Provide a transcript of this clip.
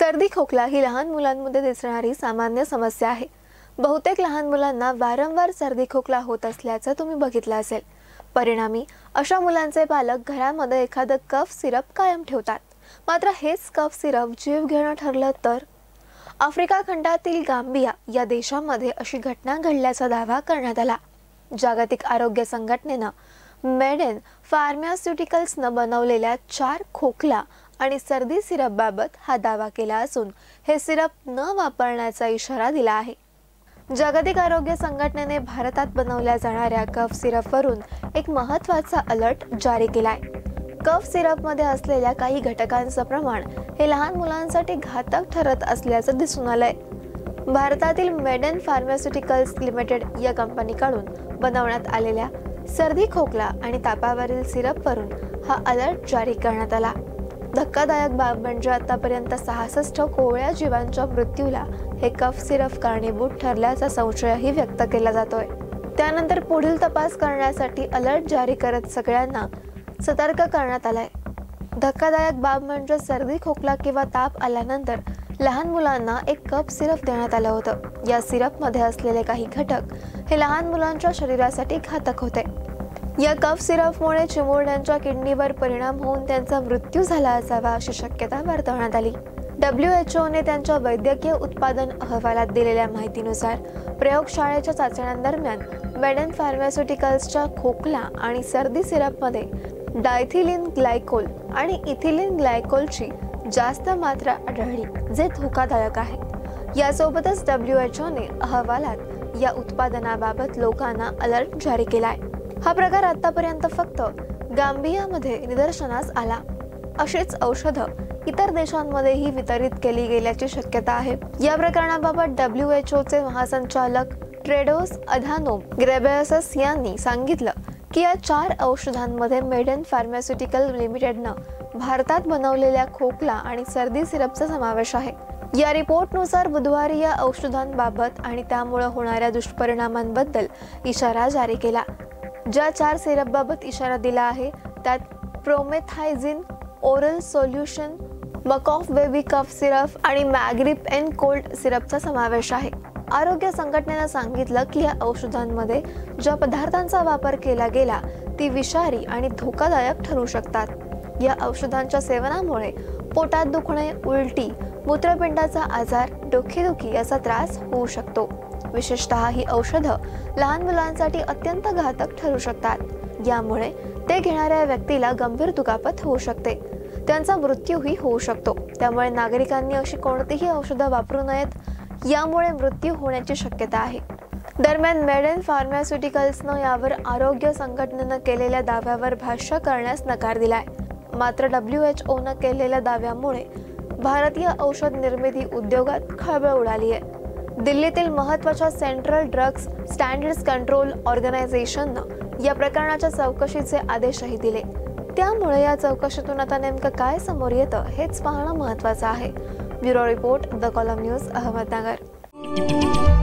सर्दी खोकला ही लहान मुलांमध्ये दिसणारी सामान्य समस्या आहे। बहुतेक लहान मुलांना वारंवार सर्दी खोकला होत असल्याचं तुम्ही बघितलं असेल। परिणामी अशा मुलांचे पालक घरामध्ये एखादं कफ सिरप कायम ठेवतात। मात्र हेच कफ सिरप जीव घेणं ठरलं तर आफ्रिका खंडातील गांबिया या देशामध्ये अशी घटना घडल्याचा दावा करण्यात आला। जागतिक आरोग्य संघटनेनं मेडेन फार्मास्युटिकल्सनं बनवलेल्या 4 खोकला आणि सर्दी सिरपबाबत हा दावा केला असून हे सिरप न वापरण्याचा इशारा दिला आहे। जागतिक आरोग्य संघटनेने भारतात बनवल्या जाणाऱ्या कफ सिरपवरून एक महत्त्वाचा अलर्ट जारी केलाय। कफ सिरपमध्ये असलेल्या काही घटकांचं प्रमाण हे लहान मुलांसाठी घातक ठरत असल्याचं दिसून आलंय। भारतातील मेडेन फार्मास्युटिकल्स लिमिटेड या कंपनीकडून बनवण्यात आलेल्या सर्दी खोकला आणि तापावरील सिरपवरून हा अलर्ट जारी करण्यात आला। धक्कादायक बाब म्हणजे आतापर्यंत 66 कोवळ्या जीवांच्या मृत्यूला हे कफ सिरप कारणीभूत ठरल्याचा संशयही व्यक्त केला जातोय। त्यानंतर पुढील तपास करण्यासाठी अलर्ट जारी करत सगळ्यांना सतर्क करण्यात आलाय। धक्कादायक बाब म्हणजे सर्दी खोकला किंवा ताप आल्यानंतर लहान मुलांना एक कप सिरप देण्यात आलं होतं। या सिरपमध्ये असलेले काही घटक हे लहान मुलांच्या शरीरासाठी घातक होते। या कफ सिरपमुळे चिमुरड्यांच्या किडनीवर परिणाम होऊन त्यांचा मृत्यू झाला असावा अशी शक्यता वर्तवण्यात आली। WHO ने त्यांच्या वैद्यकीय उत्पादन अहवालात दिलेल्या माहितीनुसार प्रयोगशाळेच्या चाचण्यांदरम्यान मेडेन फार्मास्युटिकल्सच्या खोकला आणि सर्दी सिरपमध्ये डायथिलीन ग्लायकोल आणि इथिलीन ग्लायकोलची जास्त मात्रा आढळली, जे धोकादायक आहे। यासोबतच WHO ने अहवालात या उत्पादनाबाबत लोकांना अलर्ट जारी केलाय। हा प्रकार आतापर्यंत फक्त गांबियामध्ये निदर्शनास आला। अशीच औषधं इतर देशांमध्येही वितरित केली गेल्याची शक्यता आहे। या प्रकरणाबाबत WHOचे महासंचालक टेड्रोस अधानोम घेब्रेयेसस यांनी सांगितलं की या 4 औषधांमध्ये मेडेन फार्मास्युटिकल लिमिटेडनं भारतात बनवलेल्या खोकला आणि सर्दी सिरपचा समावेश आहे। या रिपोर्टनुसार बुधवारी या औषधांबाबत आणि त्यामुळे होणाऱ्या दुष्परिणामांबद्दल इशारा जारी केला। ज्या 4 सिरपबाबत इशारा दिला आहे त्यात promethazine oral solution, Macof baby cough syrup आणि मॅग्रिप एन कोल्ड सिरपचा समावेश आहे। आरोग्य संघटनेनं सांगितलं की या औषधांमध्ये ज्या पदार्थांचा वापर केला गेला ती विषारी आणि धोकादायक ठरू शकतात। या औषधांच्या सेवनामुळे पोटात दुखणे, उलटी, मूत्रपिंडाचा आजार, डोकेदुखी याचा त्रास होऊ शकतो। विशेषतः ही औषधं लहान मुलांसाठी अत्यंत घातक ठरू शकतात। यामुळे ते घेणाऱ्या व्यक्तीला गंभीर दुखापत होऊ शकते, त्यांचा मृत्यूही होऊ शकतो। त्यामुळे नागरिकांनी अशी कोणतीही औषधं वापरू नयेत, यामुळे मृत्यू होण्याची शक्यता आहे। दरम्यान मेडेन फार्मास्युटिकल्सनं यावर आरोग्य संघटनेनं केलेल्या दाव्यावर भाष्य करण्यास नकार दिलाय। मात्र WHOनं केलेल्या दाव्यामुळे भारतीय औषध निर्मिती उद्योगात खळबळ उडाली आहे। दिल्लीतील महत्त्वाच्या सेंट्रल ड्रग्स स्टँडर्ड्स कंट्रोल ऑर्गनायझेशननं या प्रकरणाच्या चौकशीचे आदेशही दिले। त्यामुळे या चौकशीतून आता नेमकं काय समोर येतं हेच पाहणं महत्त्वाचं आहे। Bureau report, the column news, Ahmednagar.